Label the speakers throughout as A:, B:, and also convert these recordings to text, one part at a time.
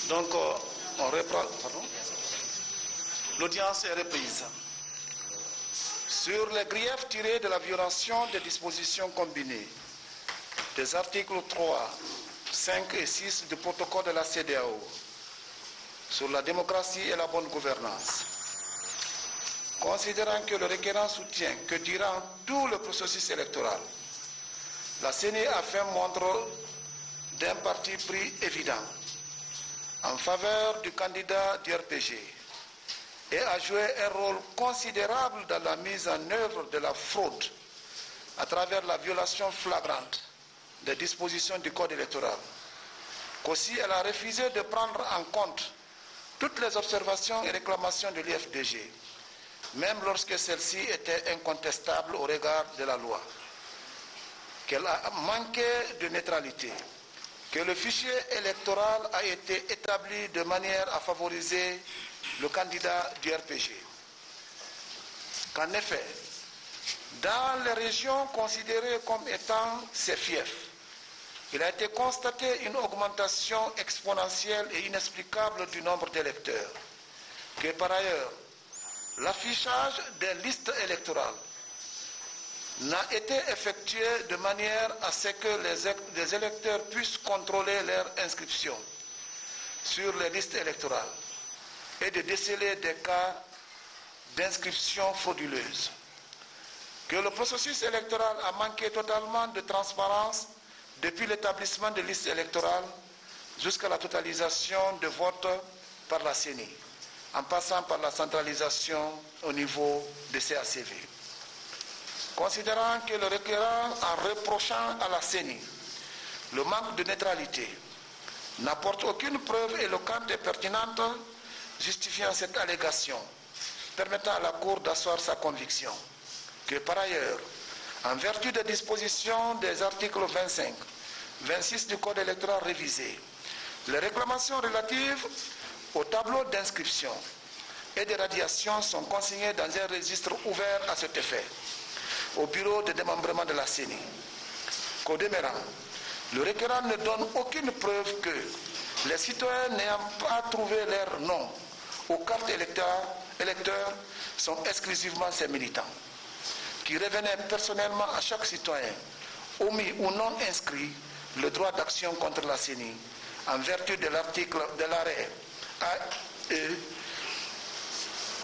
A: Donc, on reprend. Pardon. L'audience est reprise. Sur les griefs tirés de la violation des dispositions combinées des articles 3, 5 et 6 du protocole de la CEDEAO sur la démocratie et la bonne gouvernance, considérant que le requérant soutient que durant tout le processus électoral, la CENI a fait montre d'un parti pris évident en faveur du candidat du RPG et a joué un rôle considérable dans la mise en œuvre de la fraude à travers la violation flagrante des dispositions du Code électoral, qu'aussi elle a refusé de prendre en compte toutes les observations et réclamations de l'IFDG, même lorsque celles-ci étaient incontestables au regard de la loi, qu'elle a manqué de neutralité, que le fichier électoral a été établi de manière à favoriser le candidat du RPG. Qu'en effet, dans les régions considérées comme étant ses fiefs, il a été constaté une augmentation exponentielle et inexplicable du nombre d'électeurs, que par ailleurs, l'affichage des listes électorales n'a été effectué de manière à ce que les électeurs puissent contrôler leur inscription sur les listes électorales et de déceler des cas d'inscription frauduleuse. Que le processus électoral a manqué totalement de transparence depuis l'établissement de listes électorales jusqu'à la totalisation de votes par la CENI, en passant par la centralisation au niveau des CACV. Considérant que le requérant, en reprochant à la CENI le manque de neutralité, n'apporte aucune preuve éloquente et pertinente justifiant cette allégation, permettant à la Cour d'asseoir sa conviction, que par ailleurs, en vertu des dispositions des articles 25, 26 du Code électoral révisé, les réclamations relatives au tableau d'inscription et de radiation sont consignées dans un registre ouvert à cet effet au bureau de démembrement de la CENI. Qu'au demeurant, le requérant ne donne aucune preuve que les citoyens n'ayant pas trouvé leur nom aux cartes électeurs sont exclusivement ses militants, qui revenaient personnellement à chaque citoyen, omis ou non inscrit, le droit d'action contre la CENI, en vertu de l'article de l'arrêt AE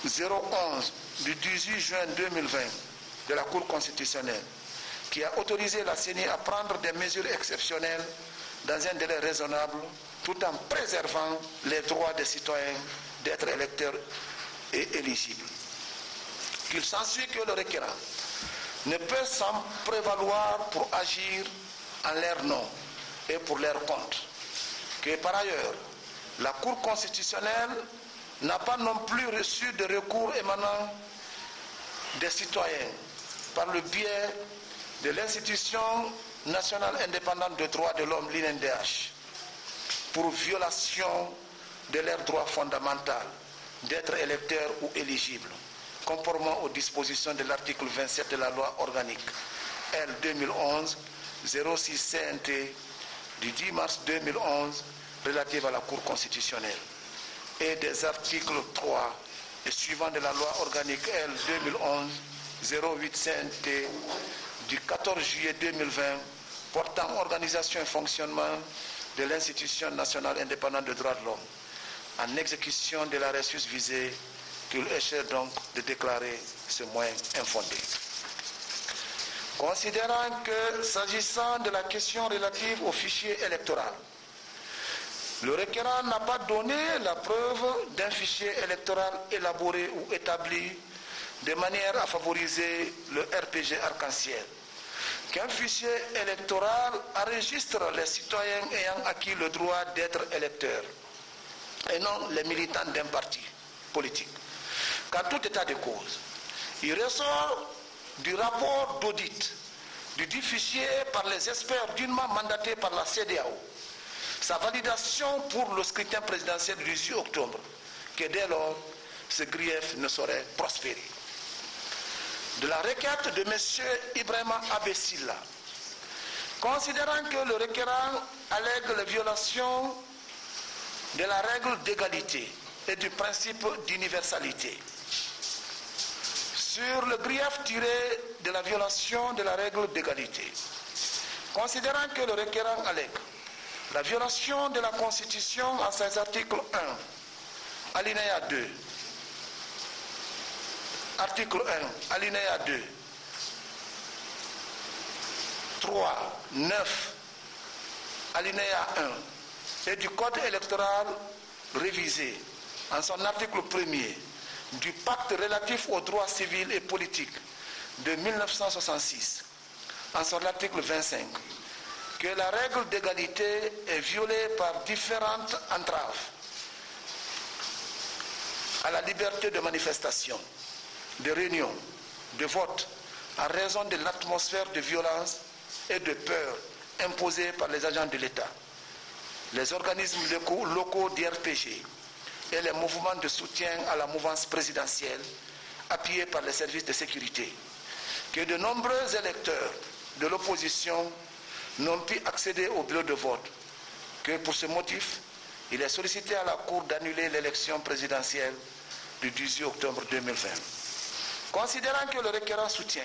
A: 011 du 18 juin 2020 de la Cour constitutionnelle, qui a autorisé la CENI à prendre des mesures exceptionnelles dans un délai raisonnable, tout en préservant les droits des citoyens d'être électeurs et éligibles. Qu'il s'ensuit que le requérant ne peut s'en prévaloir pour agir en leur nom et pour leur compte. Que par ailleurs, la Cour constitutionnelle n'a pas non plus reçu de recours émanant des citoyens par le biais de l'institution nationale indépendante des droits de l'homme, l'INDH, pour violation de leur droit fondamental d'être électeur ou éligible, conformément aux dispositions de l'article 27 de la loi organique L 2011-06 CNT du 10 mars 2011 relative à la Cour constitutionnelle et des articles 3 et suivants de la loi organique L 2011-08 CNT du 14 juillet 2020 portant organisation et fonctionnement de l'institution nationale indépendante des droits de l'homme, en exécution de l'arrêt susvisé, qu'il échait donc de déclarer ce moyen infondé. Considérant que, s'agissant de la question relative au fichier électoral, le requérant n'a pas donné la preuve d'un fichier électoral élaboré ou établi de manière à favoriser le RPG arc-en-ciel, qu'un fichier électoral enregistre les citoyens ayant acquis le droit d'être électeurs et non les militants d'un parti politique. Qu'en tout état de cause, il ressort du rapport d'audit du dit fichier par les experts dûment mandatés par la CEDEAO, sa validation pour le scrutin présidentiel du 18 octobre, que dès lors, ce grief ne saurait prospérer. De la requête de M. Ibrahima Abessila, considérant que le requérant allègue les violations de la règle d'égalité et du principe d'universalité. Sur le grief tiré de la violation de la règle d'égalité, considérant que le requérant allègue la violation de la Constitution en ses articles 1, alinéa 2, article 1, alinéa 2, 3, 9, alinéa 1, et du Code électoral révisé en son article 1er du pacte relatif aux droits civils et politiques de 1966, en son article 25, que la règle d'égalité est violée par différentes entraves à la liberté de manifestation, de réunion, de vote, en raison de l'atmosphère de violence et de peur imposée par les agents de l'État, les organismes locaux d'IRPG et les mouvements de soutien à la mouvance présidentielle appuyés par les services de sécurité, que de nombreux électeurs de l'opposition n'ont pu accéder au bureau de vote, que pour ce motif, il est sollicité à la Cour d'annuler l'élection présidentielle du 18 octobre 2020. Considérant que le requérant soutient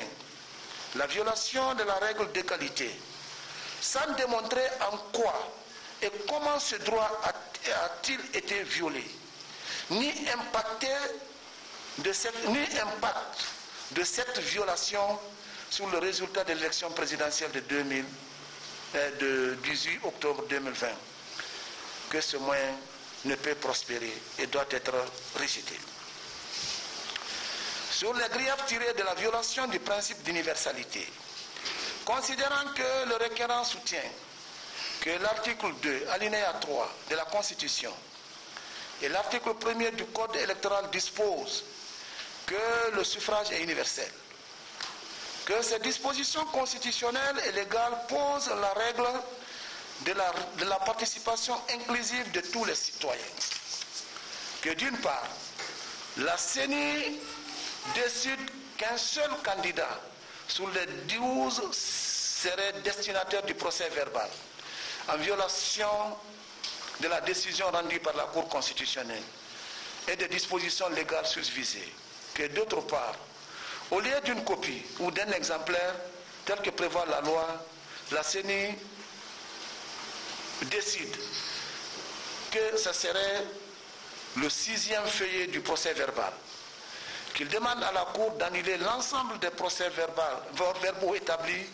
A: la violation de la règle d'égalité, sans démontrer en quoi et comment ce droit a-t-il été violé, ni impact de cette violation sur le résultat de l'élection présidentielle de 18 octobre 2020, que ce moyen ne peut prospérer et doit être rejeté. Sur les griefs tirés de la violation du principe d'universalité, considérant que le requérant soutient que l'article 2, alinéa 3 de la Constitution et l'article 1er du Code électoral disposent que le suffrage est universel, que ces dispositions constitutionnelles et légales posent la règle de la participation inclusive de tous les citoyens, que d'une part, la CENI décide qu'un seul candidat sur les 12 serait destinataire du procès verbal, en violation de la décision rendue par la Cour constitutionnelle et des dispositions légales susvisées, que d'autre part, au lieu d'une copie ou d'un exemplaire tel que prévoit la loi, la CENI décide que ce serait le 6e feuillet du procès verbal, qu'il demande à la Cour d'annuler l'ensemble des procès verbaux établis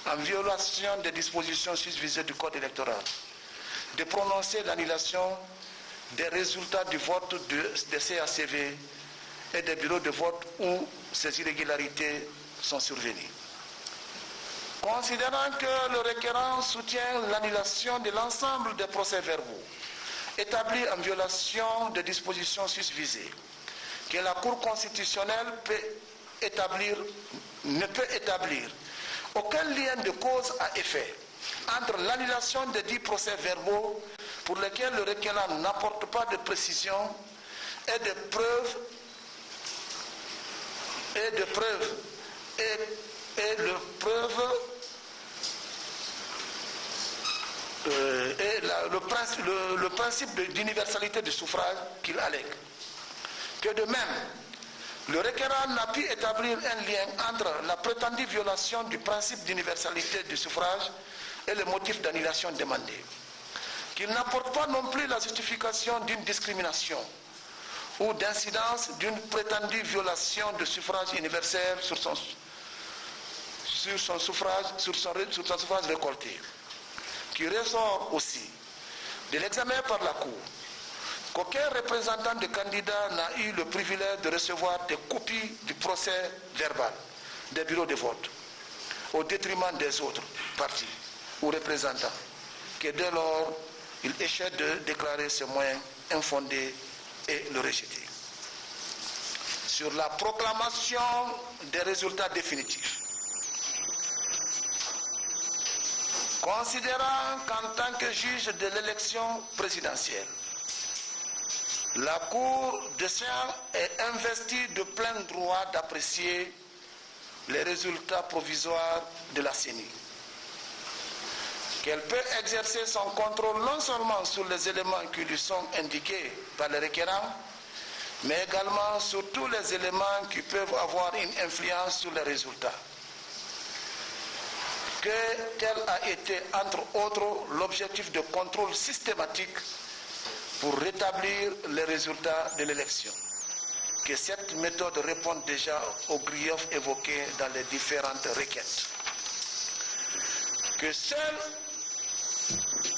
A: en violation des dispositions susvisées du Code électoral, de prononcer l'annulation des résultats du vote des CACV et des bureaux de vote où ces irrégularités sont survenues. Considérant que le requérant soutient l'annulation de l'ensemble des procès-verbaux établis en violation des dispositions susvisées, que la Cour constitutionnelle ne peut établir aucun lien de cause à effet entre l'annulation des 10 procès-verbaux pour lesquels le requérant n'apporte pas de précision et de preuves le principe d'universalité du suffrage qu'il allègue. Que de même, le requérant n'a pu établir un lien entre la prétendue violation du principe d'universalité du suffrage et le motif d'annulation demandé. Qu'il n'apporte pas non plus la justification d'une discrimination ou d'incidence d'une prétendue violation du suffrage universel sur son suffrage récolté, qui ressort aussi de l'examen par la Cour qu'aucun représentant de candidat n'a eu le privilège de recevoir des copies du procès verbal des bureaux de vote, au détriment des autres partis ou représentants, que dès lors, il échec de déclarer ce moyen infondé et le rejeter. Sur la proclamation des résultats définitifs, considérant qu'en tant que juge de l'élection présidentielle, la Cour de sciences est investie de plein droit d'apprécier les résultats provisoires de la CENI. qu'elle peut exercer son contrôle non seulement sur les éléments qui lui sont indiqués par les requérants, mais également sur tous les éléments qui peuvent avoir une influence sur les résultats. Que tel a été, entre autres, l'objectif de contrôle systématique pour rétablir les résultats de l'élection. Que cette méthode réponde déjà aux griefs évoqués dans les différentes requêtes. Que seul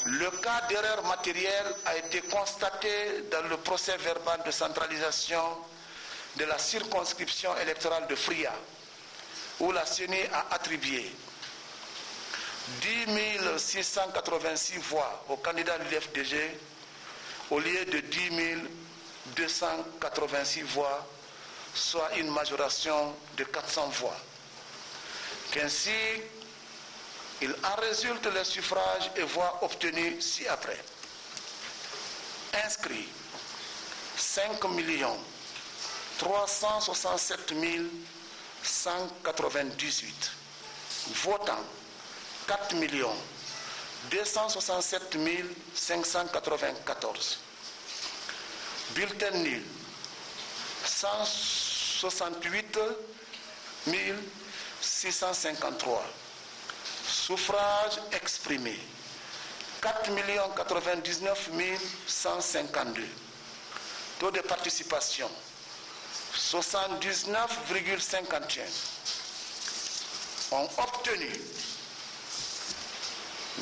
A: le cas d'erreur matérielle a été constaté dans le procès verbal de centralisation de la circonscription électorale de Fria, où la CENI a attribué 10 686 voix au candidat de l'UFDG au lieu de 10 286 voix, soit une majoration de 400 voix. Qu'ainsi, il en résulte les suffrages et voix obtenus ci-après. Inscrits 5 367 198. Votants 4 267 594. Bulletins nuls 168 653. Suffrages exprimés 4 99 152. Taux de participation 79,51. Ont obtenu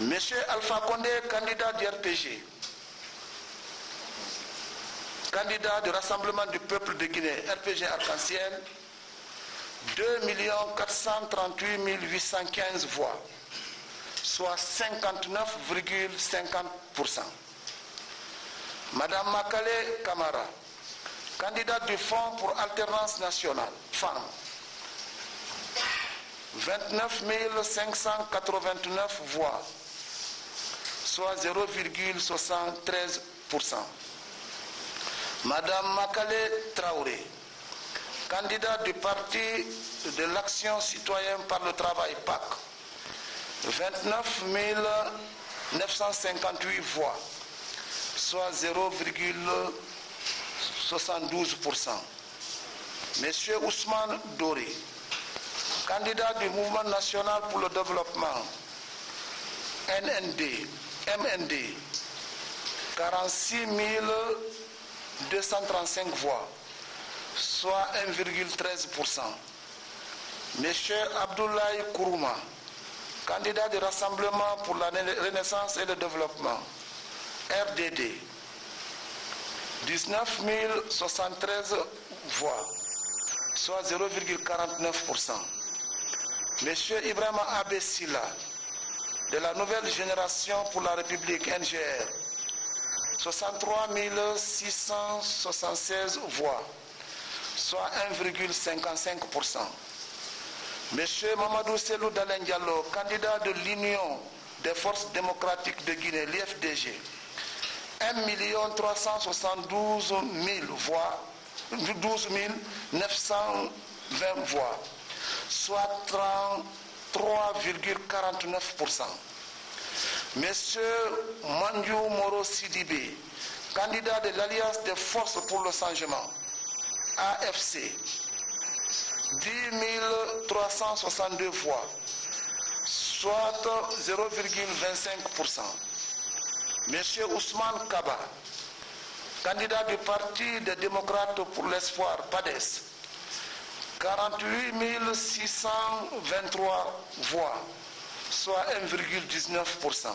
A: M. Alpha Condé, candidat du RPG, candidat du Rassemblement du Peuple de Guinée, RPG Arc-en-Ciel, 2 438 815 voix, soit 59,50%. Madame Makale Kamara, candidate du Fonds pour Alternance Nationale, FAM, 29 589 voix, soit 0,73%. Madame Makale Traoré, candidate du Parti de l'Action citoyenne par le travail PAC, 29 958 voix, soit 0,72%. Monsieur Ousmane Doré, candidat du Mouvement national pour le développement, MND, 46 235 voix, soit 1,13%. Monsieur Abdoulaye Kourouma, candidat du Rassemblement pour la Renaissance et le Développement, RDD, 19 073 voix, soit 0,49%. Monsieur Ibrahima Abessila, de la Nouvelle Génération pour la République NGR, 63 676 voix, soit 1,55%. Monsieur Mamadou Selou Dalen Diallo, candidat de l'Union des forces démocratiques de Guinée, l'IFDG, 1 372 000 voix, 12 920 voix, soit 33,49%. Monsieur Mandiou Moro Sidibé, candidat de l'Alliance des forces pour le changement, AFC, 10 362 voix, soit 0,25%. Monsieur Ousmane Kaba, candidat du Parti des démocrates pour l'espoir, PADES, 48 623 voix, soit 1,19%.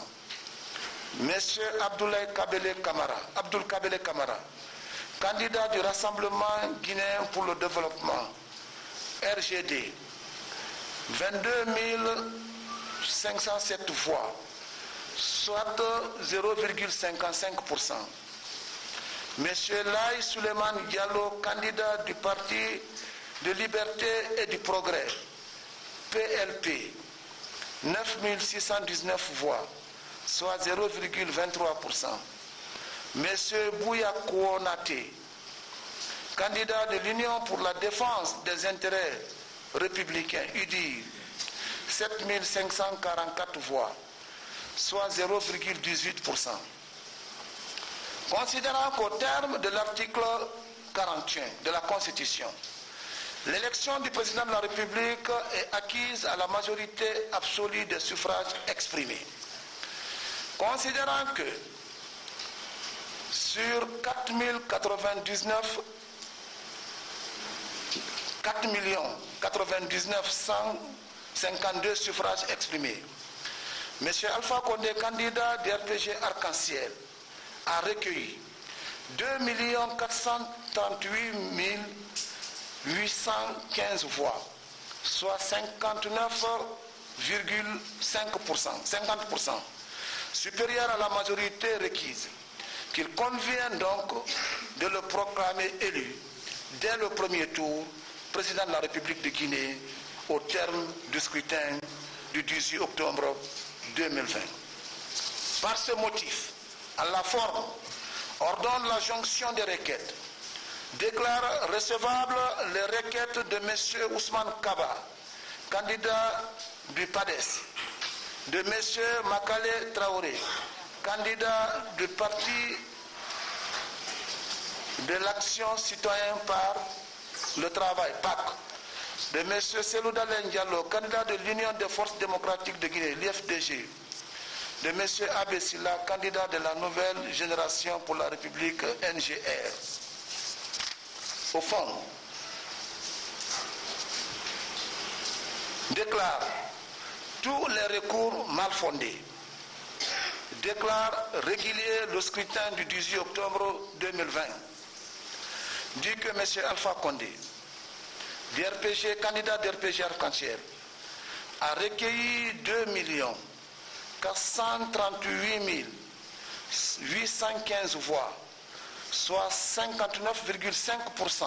A: Monsieur Abdoul Kabele Kamara, candidat du Rassemblement guinéen pour le développement, RGD, 22 507 voix, soit 0,55%. Monsieur Laï Suleiman Diallo, candidat du Parti de Liberté et du Progrès, PLP, 9 619 voix, soit 0,23%. Monsieur Bouya Kouonate, candidat de l'Union pour la défense des intérêts républicains, UDI, 7 544 voix, soit 0,18%. Considérant qu'au terme de l'article 41 de la Constitution, l'élection du président de la République est acquise à la majorité absolue des suffrages exprimés. Considérant que sur 4 152 suffrages exprimés, M. Alpha Condé, candidat du RPG Arc-en-Ciel, a recueilli 2 438 815 voix, soit 50%, supérieur à la majorité requise, qu'il convient donc de le proclamer élu dès le premier tour président de la République de Guinée au terme du scrutin du 18 octobre 2020. Par ce motif, à la forme, ordonne la jonction des requêtes, déclare recevable les requêtes de M. Ousmane Kaba, candidat du PADES, de M. Makale Traoré, candidat du Parti de l'Action citoyenne par le travail, PAC, de M. Selouda Diallo, candidat de l'Union des forces démocratiques de Guinée, l'IFDG, de M. Abessila, candidat de la nouvelle génération pour la République NGR. Au fond, déclare tous les recours mal fondés, déclare régulier le scrutin du 18 octobre 2020, dit que M. Alpha Condé, DRPG, candidat d'RPG Arc-en-Ciel, a recueilli 2 438 815 voix, soit 59,5%,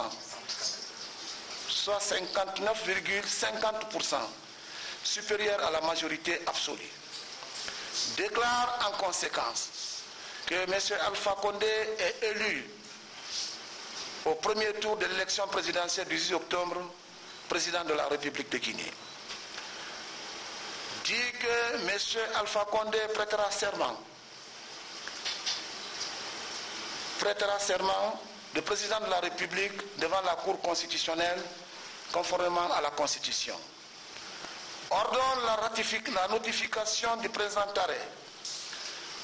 A: soit 59,50%, supérieur à la majorité absolue. Déclare en conséquence que M. Alpha Condé est élu au premier tour de l'élection présidentielle du 10 octobre, président de la République de Guinée. Dit que M. Alpha Condé prêtera serment de président de la République devant la Cour constitutionnelle conformément à la Constitution. Ordonne la notification du présent arrêt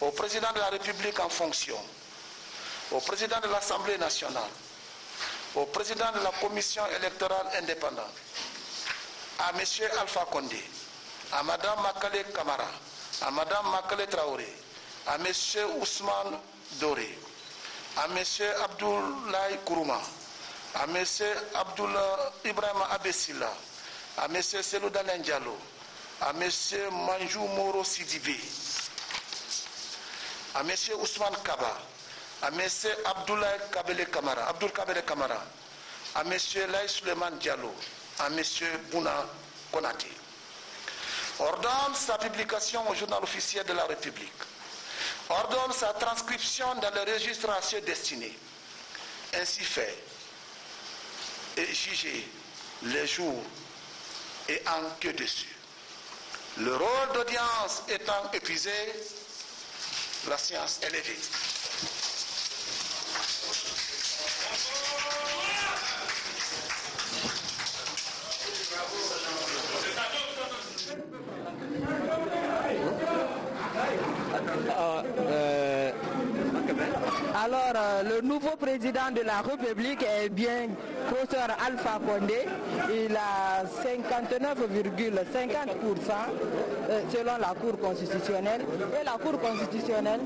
A: au président de la République en fonction, au président de l'Assemblée nationale, au président de la Commission électorale indépendante, à M. Alpha Condé, à Mme Makale Kamara, à Mme Makale Traoré, à M. Ousmane Doré, à M. Abdoulaye Kourouma, à M. Abdoulaye Ibrahima Abessila, à M. Selouda Diallo, à M. Manjou Moro Sidibé, à M. Ousmane Kaba, à M. Abdoulaye Kabele Kamara, à M. Laï Suleiman Diallo, à M. Bouna Konaté. Ordonne sa publication au journal officiel de la République. Ordonne sa transcription dans le registre à ceux destinés. Ainsi fait et jugé les jours et en que dessus. Le rôle d'audience étant épuisé, la séance est levée.
B: Alors, le nouveau président de la République est bien professeur Alpha Condé. Il a 59,50% selon la Cour constitutionnelle. Et la Cour constitutionnelle